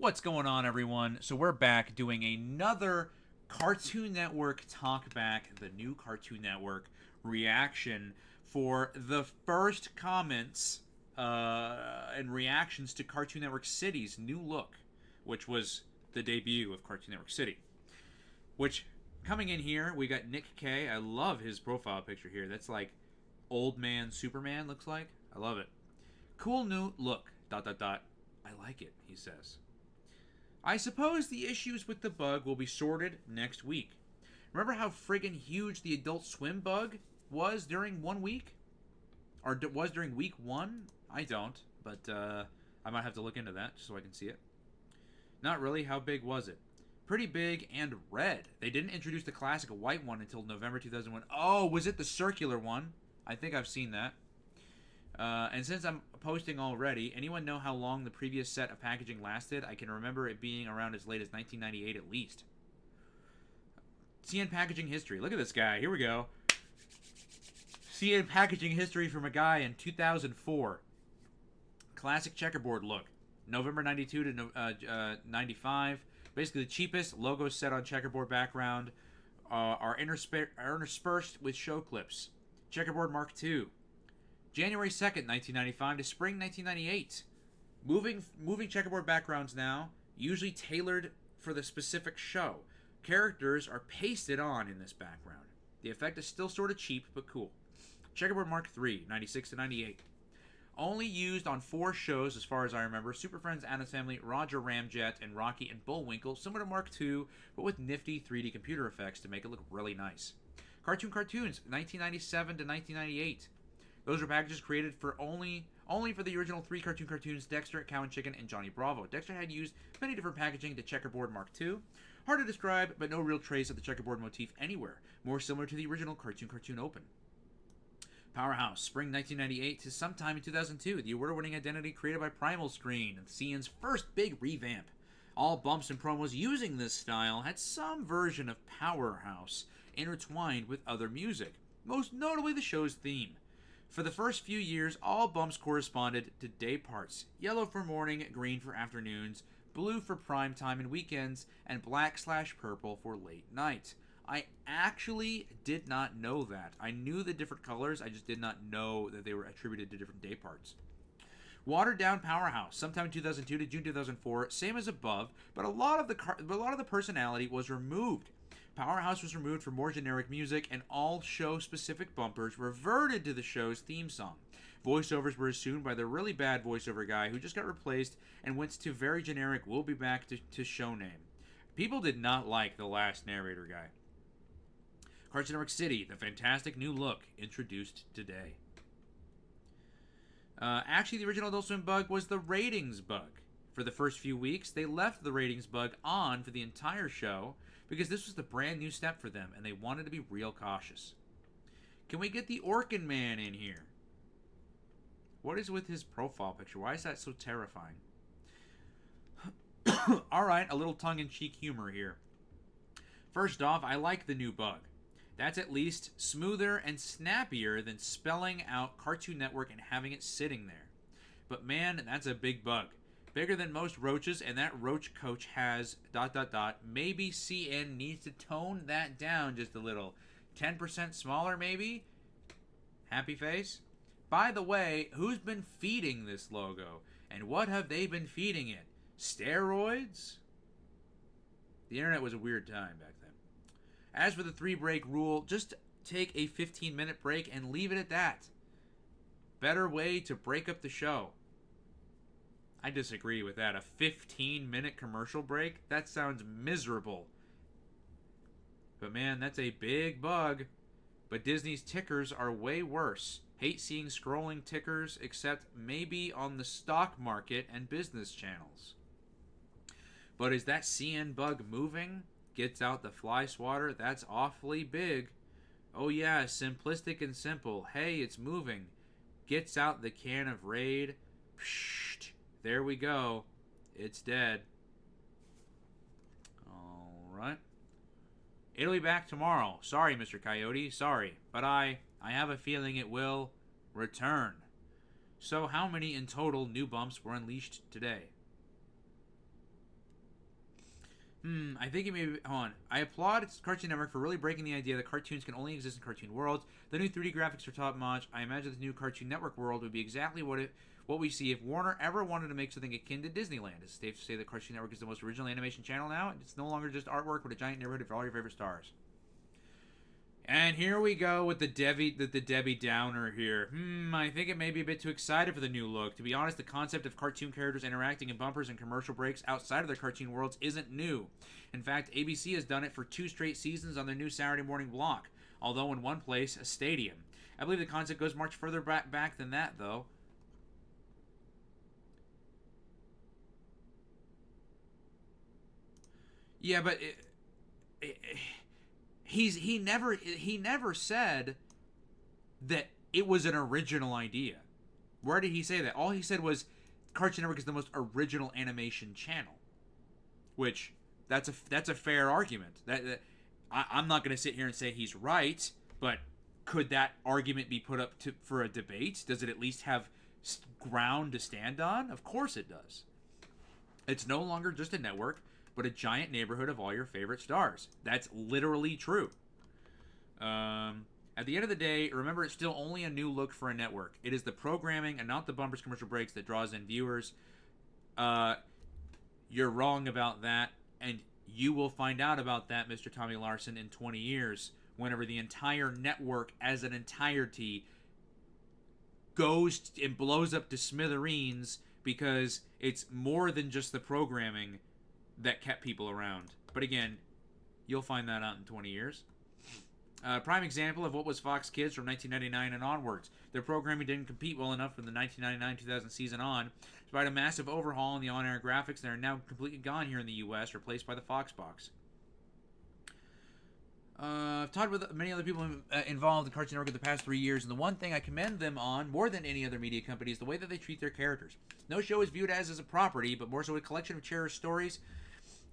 What's going on, everyone? So we're back doing another Cartoon Network Talkback, the new Cartoon Network reaction for the first comments and reactions to Cartoon Network City's new look, which was the debut of Cartoon Network City. Which, coming in here, we got Nick K. I love his profile picture here. That's like old man Superman looks like. I love it. Cool new look. ... I like it, he says. I suppose the issues with the bug will be sorted next week. Remember how friggin' huge the Adult Swim bug was during 1 week? Or was during week 1? I don't, but I might have to look into that just so I can see it. Not really. How big was it? Pretty big and red. They didn't introduce the classic white one until November 2001. Oh, was it the circular one? I think I've seen that. And since I'm posting already, anyone know how long the previous set of packaging lasted? I can remember it being around as late as 1998 at least. CN packaging history. Look at this guy. Here we go. CN packaging history from a guy in 2004. Classic checkerboard look. November 92 to 95. Basically the cheapest. Logos set on checkerboard background are interspersed with show clips. Checkerboard Mark II. January 2nd, 1995 to spring 1998. Moving checkerboard backgrounds now, usually tailored for the specific show. Characters are pasted on in this background. The effect is still sort of cheap, but cool. Checkerboard Mark III, 96 to 98. Only used on 4 shows as far as I remember. Super Friends, Addams Family, Roger Ramjet, and Rocky and Bullwinkle. Similar to Mark II, but with nifty 3D computer effects to make it look really nice. Cartoons, 1997 to 1998. Those were packages created for only for the original 3 cartoons, Dexter, Cow and Chicken, and Johnny Bravo. Dexter had used many different packaging to Checkerboard Mark II. Hard to describe, but no real trace of the checkerboard motif anywhere. More similar to the original Cartoon Open. Powerhouse, spring 1998 to sometime in 2002. The award-winning identity created by Primal Screen, CN's first big revamp. All bumps and promos using this style had some version of Powerhouse intertwined with other music, most notably the show's theme. For the first few years, all bumps corresponded to day parts. Yellow for morning, green for afternoons, blue for prime time and weekends, and black/purple for late night. I actually did not know that. I knew the different colors, I just did not know that they were attributed to different day parts. Watered down Powerhouse, sometime in 2002 to June 2004, same as above, but a lot of the personality was removed. Powerhouse was removed for more generic music, and all show-specific bumpers reverted to the show's theme song. Voiceovers were assumed by the really bad voiceover guy who just got replaced and went to very generic "we'll be back" to show name. People did not like the last narrator guy. Cartoon Network City, the fantastic new look introduced today. Actually, the original Adult Swim bug was the ratings bug. For the first few weeks, they left the ratings bug on for the entire show because this was the brand new step for them, and they wanted to be real cautious. Can we get the Orkin Man in here? What is with his profile picture? Why is that so terrifying? Alright, a little tongue-in-cheek humor here. First off, I like the new bug. That's at least smoother and snappier than spelling out Cartoon Network and having it sitting there. But man, that's a big bug. Bigger than most roaches, and that roach coach has ... Maybe CN needs to tone that down just a little. 10% smaller, maybe? Happy face? By the way, who's been feeding this logo? And what have they been feeding it? Steroids? The internet was a weird time back then. As for the 3-break rule, just take a 15-minute break and leave it at that. Better way to break up the show. I disagree with that. A 15-minute commercial break? That sounds miserable. But man, that's a big bug. But Disney's tickers are way worse. Hate seeing scrolling tickers, except maybe on the stock market and business channels. But is that CN bug moving? Gets out the fly swatter? That's awfully big. Oh yeah, simplistic and simple. Hey, it's moving. Gets out the can of Raid. Psht. There we go. It's dead. Alright. It'll be back tomorrow. Sorry, Mr. Coyote. Sorry. But I have a feeling it will return. So how many in total new bumps were unleashed today? I think it may be. Hold on. I applaud Cartoon Network for really breaking the idea that cartoons can only exist in cartoon worlds. The new 3D graphics are top notch. I imagine the new Cartoon Network world would be exactly what we see if Warner ever wanted to make something akin to Disneyland. It's safe to say that Cartoon Network is the most original animation channel now. It's no longer just artwork, but a giant neighborhood for all your favorite stars. And here we go with the Debbie Downer here. I think it may be a bit too excited for the new look. To be honest, the concept of cartoon characters interacting in bumpers and commercial breaks outside of their cartoon worlds isn't new. In fact, ABC has done it for 2 straight seasons on their new Saturday morning block, although in one place, a stadium. I believe the concept goes much further back than that, though. Yeah, but he never said that it was an original idea. Where did he say that? All he said was Cartoon Network is the most original animation channel, which that's a fair argument. I'm not going to sit here and say he's right, but could that argument be put up for a debate? Does it at least have ground to stand on? Of course it does. It's no longer just a network, but a giant neighborhood of all your favorite stars. That's literally true. At the end of the day, remember, it's still only a new look for a network. It is the programming and not the bumpers, commercial breaks that draws in viewers. You're wrong about that, and you will find out about that, Mr. Tommy Larson, in 20 years, whenever the entire network as an entirety goes and blows up to smithereens because it's more than just the programming that kept people around. But again, you'll find that out in 20 years. Prime example of what was Fox Kids from 1999 and onwards. Their programming didn't compete well enough from the 1999-2000 season on. Despite a massive overhaul in the on-air graphics, they are now completely gone here in the U.S., replaced by the Fox box. I've talked with many other people involved in Cartoon Network in the past 3 years, and the one thing I commend them on more than any other media company is the way that they treat their characters. No show is viewed as a property, but more so a collection of cherished stories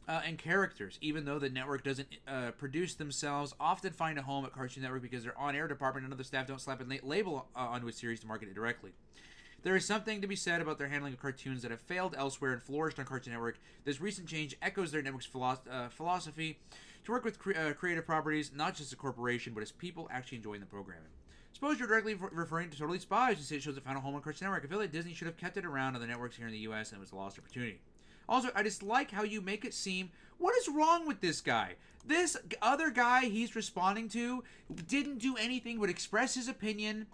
and characters. Even though the network doesn't produce themselves, often find a home at Cartoon Network because their on-air department and other staff don't slap a label onto a series to market it directly. There is something to be said about their handling of cartoons that have failed elsewhere and flourished on Cartoon Network. This recent change echoes their network's philosophy to work with creative properties, not just a corporation, but as people actually enjoying the programming. Suppose you're directly referring to Totally Spies and say it shows a final home on Cartoon Network. I feel like Disney should have kept it around on the networks here in the U.S. and it was a lost opportunity. Also, I just like how you make it seem, what is wrong with this guy? This other guy he's responding to didn't do anything but express his opinion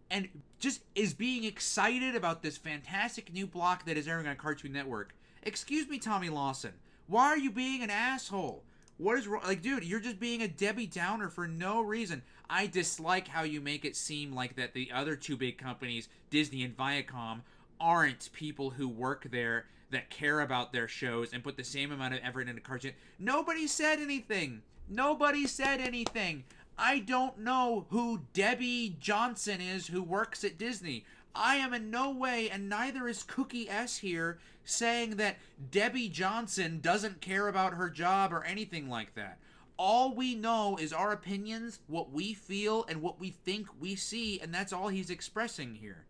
and just is being excited about this fantastic new block that is airing on Cartoon Network. Excuse me, Tommy Lawson. Why are you being an asshole? What is wrong? Like, dude, you're just being a Debbie Downer for no reason. I dislike how you make it seem like that the other 2 big companies, Disney and Viacom, aren't people who work there that care about their shows and put the same amount of effort into cartoon. Nobody said anything. Nobody said anything. I don't know who Debbie Johnson is who works at Disney. I am in no way, and neither is Cookie S here, saying that Debbie Johnson doesn't care about her job or anything like that. All we know is our opinions, what we feel, and what we think we see, and that's all he's expressing here.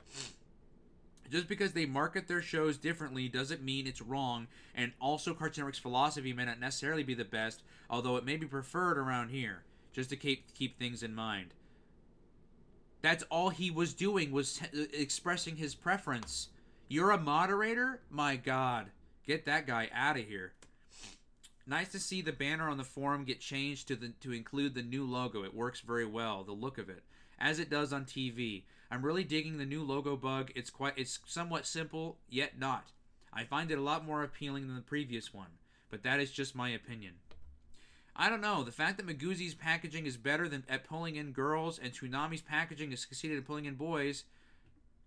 Just because they market their shows differently doesn't mean it's wrong, and also Cartoon Network's philosophy may not necessarily be the best, although it may be preferred around here, just to keep things in mind. That's all he was doing, was expressing his preference. You're a moderator? My God. Get that guy out of here. Nice to see the banner on the forum get changed to include the new logo. It works very well, the look of it, as it does on TV. I'm really digging the new logo bug. It's somewhat simple, yet not. I find it a lot more appealing than the previous one, but that is just my opinion. I don't know. The fact that Magoozy's packaging is better at pulling in girls and Toonami's packaging has succeeded at pulling in boys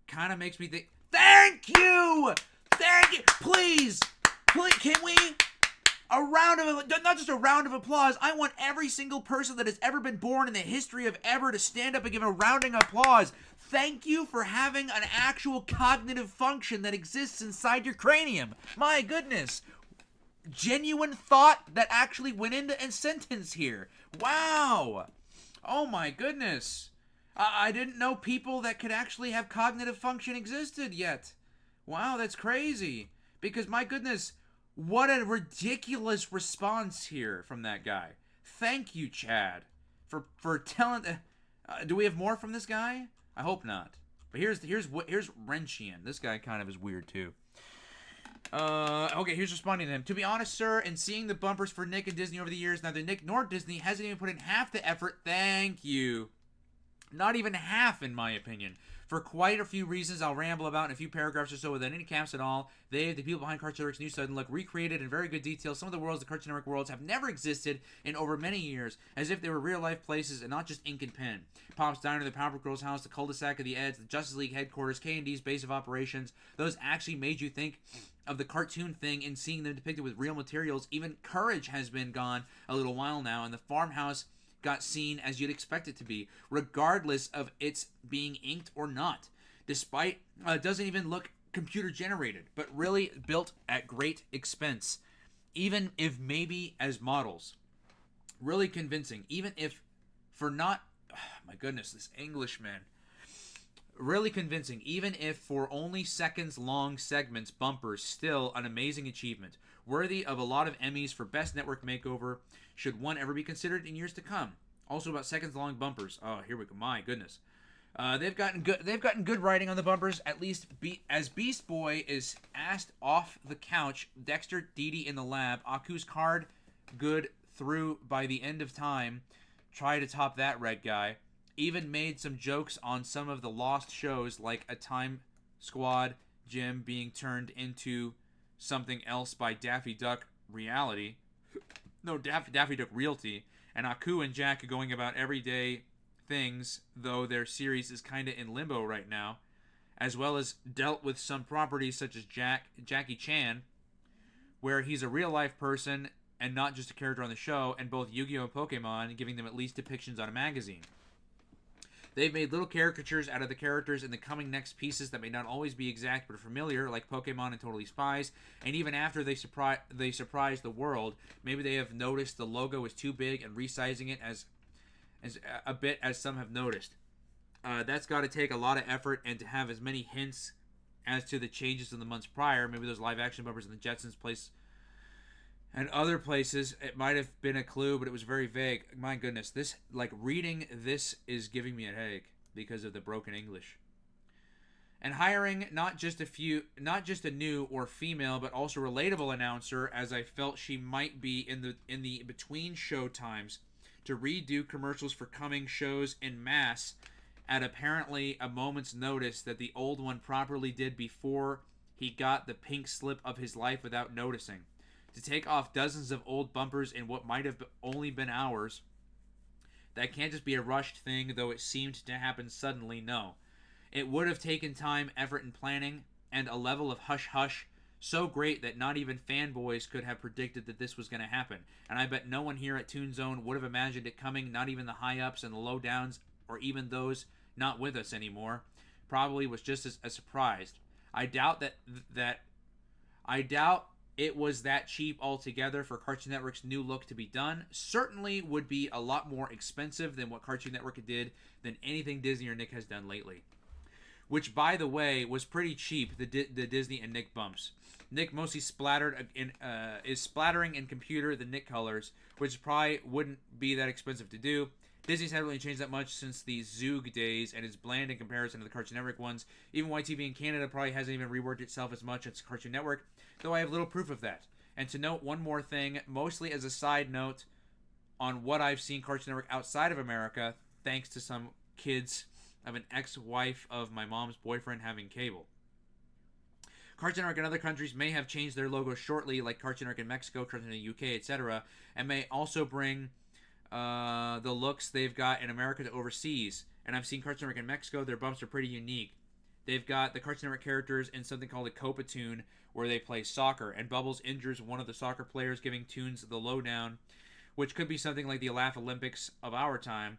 kind of makes me think, thank you! Thank you! Please, can we... not just a round of applause. I want every single person that has ever been born in the history of ever to stand up and give a rounding applause. Thank you for having an actual cognitive function that exists inside your cranium. My goodness. Genuine thought that actually went into a sentence here. Wow. Oh my goodness. I didn't know people that could actually have cognitive function existed yet. Wow, that's crazy. Because my goodness, What a ridiculous response here from that guy. Thank you, Chad, for telling. Do we have more from this guy? I hope not. But here's Rentian. This guy kind of is weird too. Okay, here's responding to him. To be honest, sir, in seeing the bumpers for Nick and Disney over the years, neither Nick nor Disney hasn't even put in half the effort. Thank you. Not even half, in my opinion. For quite a few reasons I'll ramble about in a few paragraphs or so without any caps at all. They, the people behind Cartoon Network's new sudden look, recreated in very good detail some of the worlds the Cartoon Network worlds have never existed in over many years, as if they were real-life places and not just ink and pen. Pop's Diner, the Powerpuff Girls house, the cul-de-sac of the Eds, the Justice League headquarters, K&D's base of operations, those actually made you think of the cartoon thing and seeing them depicted with real materials. Even Courage has been gone a little while now, and the farmhouse got seen as you'd expect it to be, regardless of its being inked or not. Despite, it doesn't even look computer generated, but really built at great expense. Even if maybe as models. Really convincing. Even if for not, oh my goodness, this English man. Really convincing, even if for only seconds long segments, bumpers, still an amazing achievement. Worthy of a lot of Emmys for Best Network Makeover, should one ever be considered in years to come. Also about seconds long bumpers. Oh, here we go. My goodness. They've gotten good writing on the bumpers. At least as Beast Boy is asked off the couch, Dexter, Dee Dee in the lab, Aku's card good through by the end of time. Try to top that, red guy. Even made some jokes on some of the lost shows, like a Time Squad Jim being turned into something else by Daffy Duck Reality. No, Daffy Duck Realty. And Aku and Jack going about everyday things, though their series is kind of in limbo right now, as well as dealt with some properties such as Jackie Chan, where he's a real-life person and not just a character on the show, and both Yu-Gi-Oh! And Pokemon, giving them at least depictions on a magazine. They've made little caricatures out of the characters in the coming next pieces that may not always be exact but are familiar, like Pokemon and Totally Spies, and even after they surprise the world, maybe they have noticed the logo is too big and resizing it as a bit as some have noticed. That's got to take a lot of effort, and to have as many hints as to the changes in the months prior, maybe those live action bumpers in the Jetsons place and other places, it might have been a clue, but it was very vague. My goodness, this, like, reading this is giving me a headache because of the broken English. And hiring not just a new or female, but also relatable announcer, as I felt she might be in the between show times, to redo commercials for coming shows en masse at apparently a moment's notice that the old one properly did before he got the pink slip of his life without noticing. To take off dozens of old bumpers in what might have only been hours. That can't just be a rushed thing, though it seemed to happen suddenly, no. It would have taken time, effort, and planning, and a level of hush-hush so great that not even fanboys could have predicted that this was going to happen. And I bet no one here at Toon Zone would have imagined it coming, not even the high-ups and the low-downs, or even those not with us anymore. Probably was just as surprised. I doubt it was that cheap altogether for Cartoon Network's new look to be done. Certainly would be a lot more expensive than what Cartoon Network did than anything Disney or Nick has done lately. Which, by the way, was pretty cheap, the Disney and Nick bumps. Nick mostly is splattering in computer the Nick colors, which probably wouldn't be that expensive to do. Disney's hasn't really changed that much since the Zoog days, and is bland in comparison to the Cartoon Network ones. Even YTV in Canada probably hasn't even reworked itself as much as Cartoon Network, though I have little proof of that. And to note one more thing, mostly as a side note on what I've seen Cartoon Network outside of America, thanks to some kids of an ex-wife of my mom's boyfriend having cable. Cartoon Network in other countries may have changed their logo shortly, like Cartoon Network in Mexico, Cartoon Network in the UK, etc., and may also bring the looks they've got in America to overseas. And I've seen Cartoon Network in Mexico. Their bumps are pretty unique. They've got the Cartoon Network characters in something called a Copa-Toon, where they play soccer, and Bubbles injures one of the soccer players, giving Toons the lowdown, which could be something like the Laugh Olympics of our time.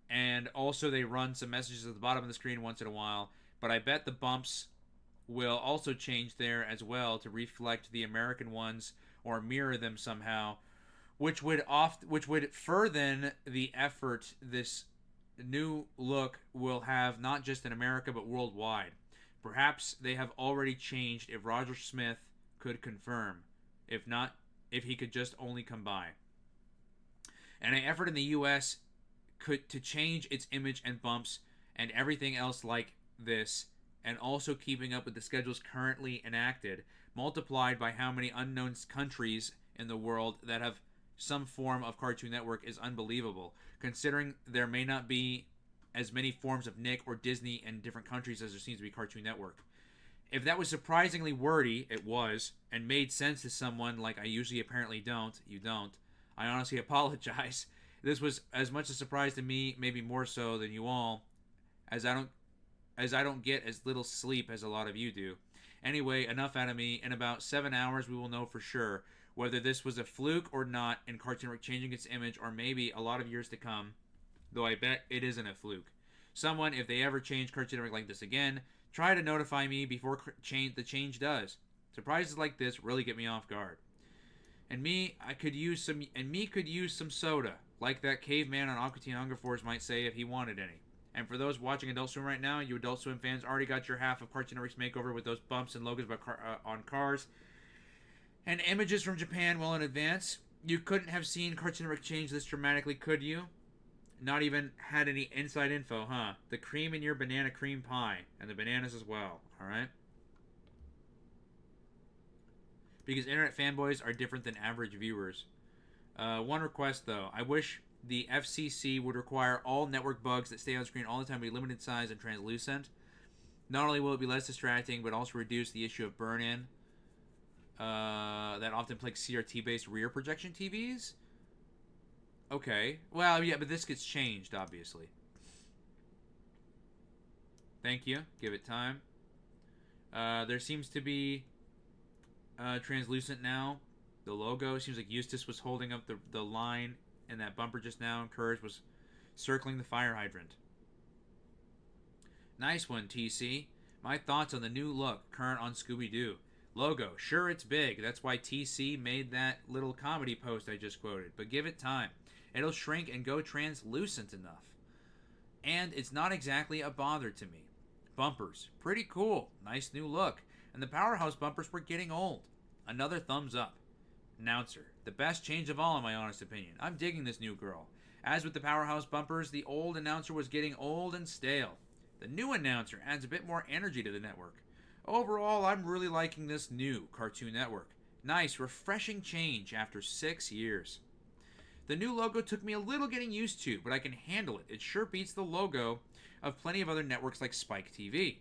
And also they run some messages at the bottom of the screen once in a while, but I bet the bumps will also change there as well to reflect the American ones or mirror them somehow, which would further the effort this new look will have, not just in America but worldwide. Perhaps they have already changed if Roger Smith could confirm. If not, if he could just only come by. And an effort in the U.S. could to change its image and bumps and everything else like this, and also keeping up with the schedules currently enacted, multiplied by how many unknown countries in the world that have some form of Cartoon Network, is unbelievable, considering there may not be as many forms of Nick or Disney in different countries as there seems to be Cartoon Network. If that was surprisingly wordy, it was, and made sense to someone like I usually apparently don't, you don't, I honestly apologize. This was as much a surprise to me, maybe more so than you all, as I don't get as little sleep as a lot of you do. Anyway, enough out of me. In about 7 hours, we will know for sure whether this was a fluke or not in Cartoon Network changing its image, or maybe a lot of years to come, though I bet it isn't a fluke. Someone, if they ever change Cartoon Network like this again, try to notify me before the change does. Surprises like this really get me off guard. And me could use some soda, like that caveman on Aqua Teen Hunger Force might say if he wanted any. And for those watching Adult Swim right now, you Adult Swim fans already got your half of Cartoon Network's makeover with those bumps and logos on cars and images from Japan well in advance. You couldn't have seen Cartoon Network change this dramatically, could you? Not even had any inside info, huh? The cream in your banana cream pie, and the bananas as well, alright? Because internet fanboys are different than average viewers. One request, though. I wish the FCC would require all network bugs that stay on screen all the time be limited size and translucent. Not only will it be less distracting, but also reduce the issue of burn-in that often plagues CRT-based rear projection TVs. Okay. Well, yeah, but this gets changed, obviously. Thank you. Give it time. There seems to be translucent now. The logo seems like Eustace was holding up the line in that bumper just now, and Courage was circling the fire hydrant. Nice one, TC. My thoughts on the new look current on Scooby-Doo. Logo, sure it's big. That's why TC made that little comedy post I just quoted. But give it time. It'll shrink and go translucent enough. And it's not exactly a bother to me. Bumpers, pretty cool. Nice new look. And the Powerhouse bumpers were getting old. Another thumbs up. Announcer, the best change of all in my honest opinion. I'm digging this new girl. As with the Powerhouse bumpers, the old announcer was getting old and stale. The new announcer adds a bit more energy to the network. Overall, I'm really liking this new Cartoon Network. Nice, refreshing change after 6 years. The new logo took me a little getting used to, but I can handle it. It sure beats the logo of plenty of other networks like Spike TV.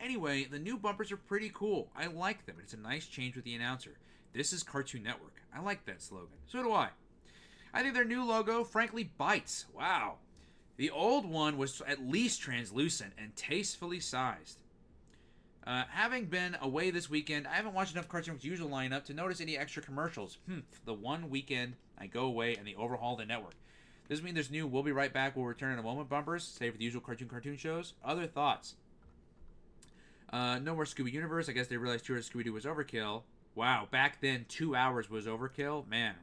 Anyway, the new bumpers are pretty cool. I like them. It's a nice change with the announcer. This is Cartoon Network. I like that slogan. So do I. I think their new logo, frankly, bites. Wow. The old one was at least translucent and tastefully sized. Having been away this weekend, I haven't watched enough Cartoon Network's usual lineup to notice any extra commercials. The one weekend I go away and they overhaul the network. Does mean there's new We'll Be Right Back, We'll Return in a Moment bumpers, save for the usual cartoon shows. Other thoughts? No more Scooby Universe. I guess they realized 2 hours of Scooby-Doo was overkill. Wow, back then 2 hours was overkill? Man.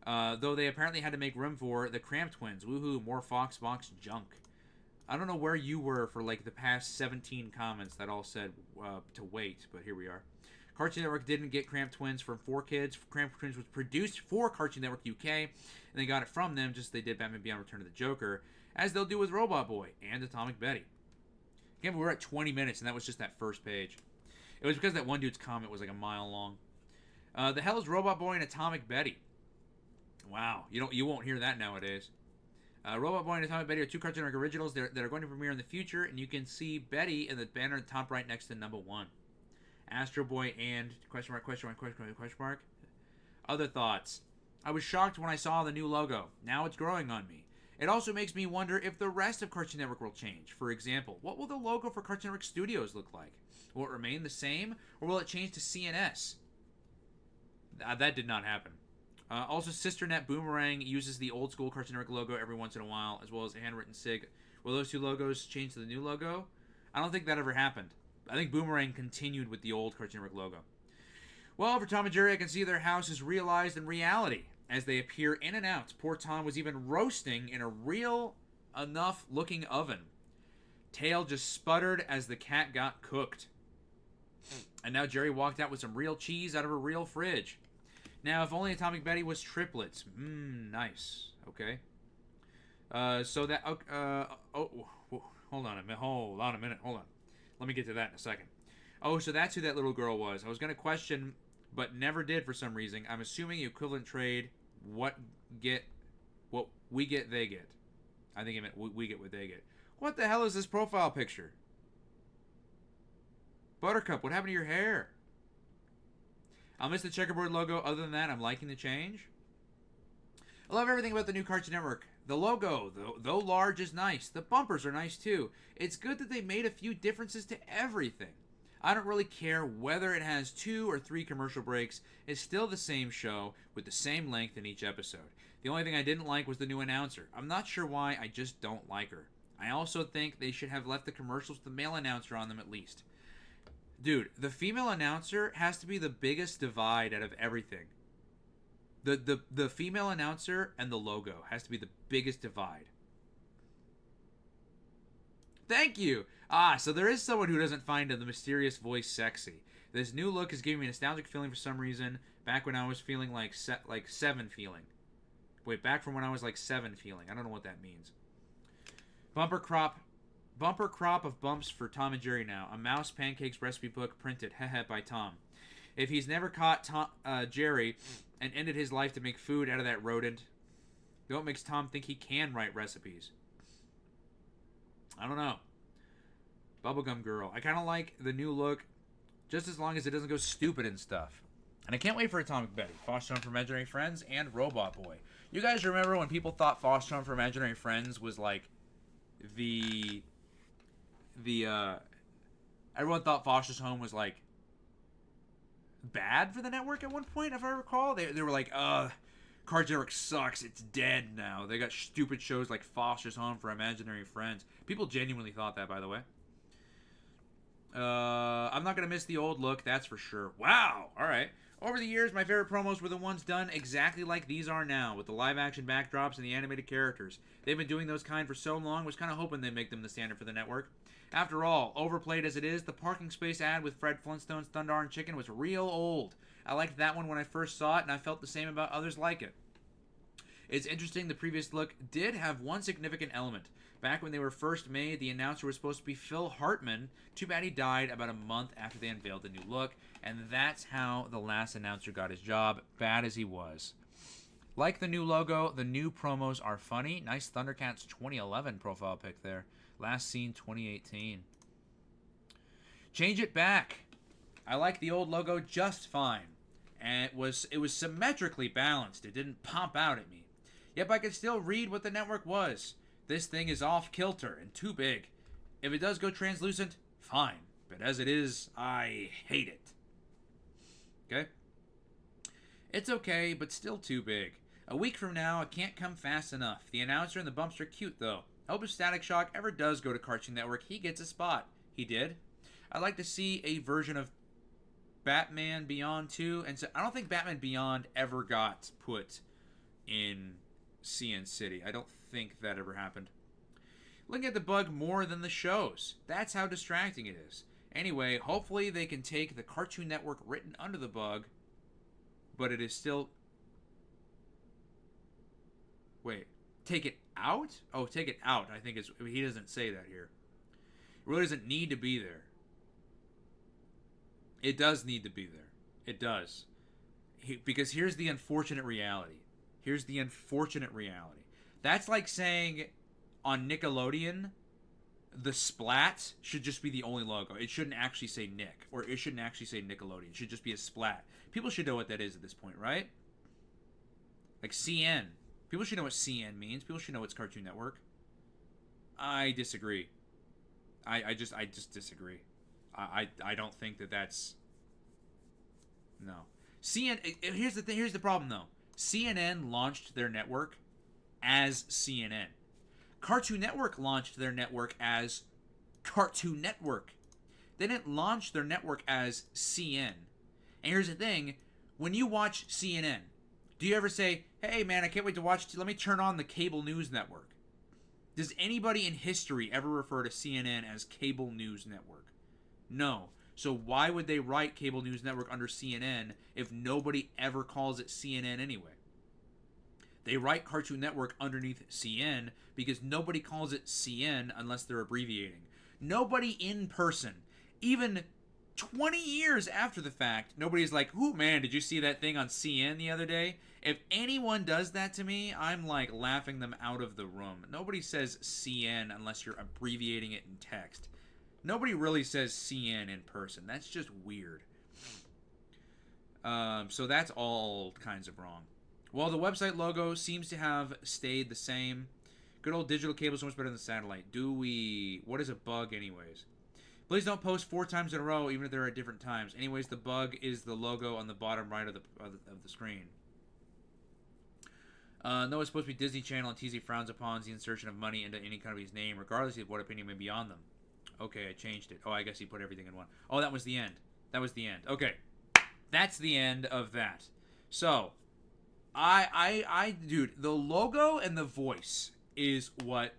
Though they apparently had to make room for the Cramp Twins. Woohoo, more Fox Box junk. I don't know where you were for like the past 17 comments that all said to wait, but here we are. Cartoon Network didn't get Cramp Twins from 4Kids. Cramp Twins was produced for Cartoon Network UK, and they got it from them just as they did Batman Beyond Return of the Joker, as they'll do with Robot Boy and Atomic Betty. Again, we were at 20 minutes, and that was just that first page. It was because that one dude's comment was like a mile long. The hell is Robot Boy and Atomic Betty? Wow, you won't hear that nowadays. Robot Boy and Atomic Betty are 2 Cartoon Network originals that are going to premiere in the future, and you can see Betty in the banner at the top right next to number 1. Astro Boy and question mark. Other thoughts. I was shocked when I saw the new logo. Now it's growing on me. It also makes me wonder if the rest of Cartoon Network will change. For example, what will the logo for Cartoon Network Studios look like? Will it remain the same, or will it change to CNS? That did not happen. Also, SisterNet Boomerang uses the old school Cartoon Network logo every once in a while, as well as a handwritten SIG. Will those 2 logos change to the new logo? I don't think that ever happened. I think Boomerang continued with the old Cartoon Network logo. Well, for Tom and Jerry, I can see their house is realized in reality as they appear in and out. Poor Tom was even roasting in a real enough looking oven. Tail just sputtered as the cat got cooked. And now Jerry walked out with some real cheese out of a real fridge. Now, if only Atomic Betty was triplets. Nice. Okay. So that... hold on a minute. Hold on. Let me get to that in a second. Oh, so that's who that little girl was. I was going to question, but never did for some reason. I'm assuming equivalent trade, what we get, they get. I think it meant we get what they get. What the hell is this profile picture? Buttercup, what happened to your hair? I'll miss the checkerboard logo. Other than that, I'm liking the change. I love everything about the new Cartoon Network. The logo, though large, is nice. The bumpers are nice too. It's good that they made a few differences to everything. I don't really care whether it has 2 or 3 commercial breaks. It's still the same show with the same length in each episode. The only thing I didn't like was the new announcer. I'm not sure why, I just don't like her. I also think they should have left the commercials with the male announcer on them at least. Dude, the female announcer has to be the biggest divide out of everything. The female announcer and the logo has to be the biggest divide. Thank you! So there is someone who doesn't find the mysterious voice sexy. This new look is giving me a nostalgic feeling for some reason, back when I was feeling like 7 feeling. Wait, back from when I was like 7 feeling. I don't know what that means. Bumper crop of bumps for Tom and Jerry now. A mouse pancakes recipe book printed, by Tom. If he's never caught Jerry and ended his life to make food out of that rodent, what makes Tom think he can write recipes? I don't know. Bubblegum Girl. I kind of like the new look, just as long as it doesn't go stupid and stuff. And I can't wait for Atomic Betty, Foster Home for Imaginary Friends, and Robot Boy. You guys remember when people thought Foster Home for Imaginary Friends was like everyone thought Foster's Home was like bad for the network at one point, if I recall. They were like, Cartoon Network sucks, it's dead now. They got stupid shows like Foster's Home for Imaginary Friends. People genuinely thought that, by the way. I'm not going to miss the old look, that's for sure. Wow, alright. Over the years, my favorite promos were the ones done exactly like these are now, with the live-action backdrops and the animated characters. They've been doing those kind for so long, was kind of hoping they'd make them the standard for the network. After all, overplayed as it is, the parking space ad with Fred Flintstone's Thunder and Chicken was real old. I liked that one when I first saw it, and I felt the same about others like it. It's interesting the previous look did have one significant element. Back when they were first made, the announcer was supposed to be Phil Hartman. Too bad he died about a month after they unveiled the new look, and that's how the last announcer got his job, bad as he was. Like the new logo, the new promos are funny. Nice Thundercats 2011 profile pic there. Last seen 2018. Change it back. I like the old logo just fine. And it was symmetrically balanced. It didn't pop out at me. Yep, I could still read what the network was. This thing is off kilter and too big. If it does go translucent, fine. But as it is, I hate it. Okay? It's okay, but still too big. A week from now, it can't come fast enough. The announcer and the bumps are cute, though. I hope if Static Shock ever does go to Cartoon Network, he gets a spot. He did. I'd like to see a version of Batman Beyond 2. And so I don't think Batman Beyond ever got put in CN City. I don't think that ever happened. Looking at the bug more than the shows. That's how distracting it is. Anyway, hopefully they can take the Cartoon Network written under the bug, but it is still... Wait, take it out? Oh, take it out. I think he doesn't say that here. It really doesn't need to be there. It does need to be there. It does. Because here's the unfortunate reality. Here's the unfortunate reality. That's like saying on Nickelodeon, the splat should just be the only logo. It shouldn't actually say Nick, or it shouldn't actually say Nickelodeon. It should just be a splat. People should know what that is at this point, right? Like CN. People should know what CN means. People should know it's Cartoon Network. I disagree. I just disagree. I don't think that's... No. Here's the problem, though. CNN launched their network as CNN. Cartoon Network launched their network as Cartoon Network. They didn't launch their network as CN. And here's the thing. When you watch CNN, do you ever say, hey, man, I can't wait to watch... Let me turn on the cable news network. Does anybody in history ever refer to CNN as cable news network? No. So why would they write Cable News Network under CNN if nobody ever calls it CNN anyway? They write Cartoon Network underneath CN because nobody calls it CN unless they're abbreviating. Nobody in person, even 20 years after the fact, nobody's like, "Ooh, man, did you see that thing on CN the other day?" If anyone does that to me, I'm like laughing them out of the room. Nobody says CN unless you're abbreviating it in text. Nobody really says CN in person. That's just weird. So that's all kinds of wrong. Well, the website logo seems to have stayed the same. Good old digital cable is so much better than satellite. What is a bug anyways? Please don't post 4 times in a row, even if they're at different times. Anyways, the bug is the logo on the bottom right of the screen. No, it's supposed to be Disney Channel, and TZ frowns upon the insertion of money into any company's name, regardless of what opinion may be on them. Okay, I changed it. Oh, I guess he put everything in one. Oh, that was the end. That was the end. Okay. That's the end of that. So, dude, the logo and the voice is what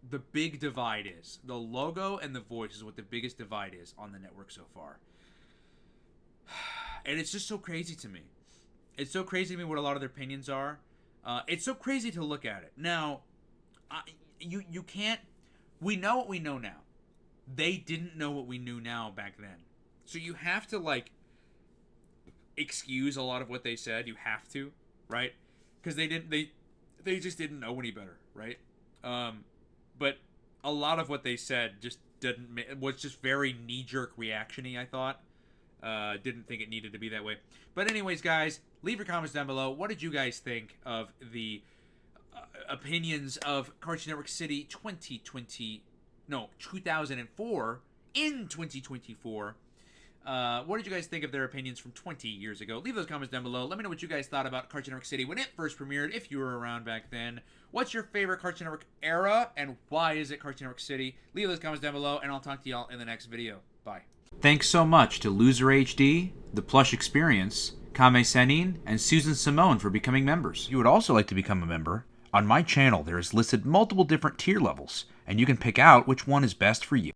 the big divide is. The logo and the voice is what the biggest divide is on the network so far. And it's just so crazy to me. It's so crazy to me what a lot of their opinions are. It's so crazy to look at it. Now, you can't... We know what we know now. They didn't know what we knew now back then. So you have to, like, excuse a lot of what they said. You have to, right? Because they just didn't know any better, right? But a lot of what they said just was just very knee-jerk reaction-y, I thought. Didn't think it needed to be that way. But anyways, guys, leave your comments down below. What did you guys think of the opinions of Cartoon Network City 2004 in 2024? What did you guys think of their opinions from 20 years ago? Leave those comments down below. Let me know what you guys thought about Cartoon Network City when it first premiered, if you were around back then. What's your favorite Cartoon Network era, and why is it Cartoon Network City? Leave those comments down below, and I'll talk to y'all in the next video. Bye. Thanks so much to Loser HD, The Plush Experience, Kame Senin, and Susan Simone for becoming members. If you would also like to become a member, on my channel there is listed multiple different tier levels, and you can pick out which one is best for you.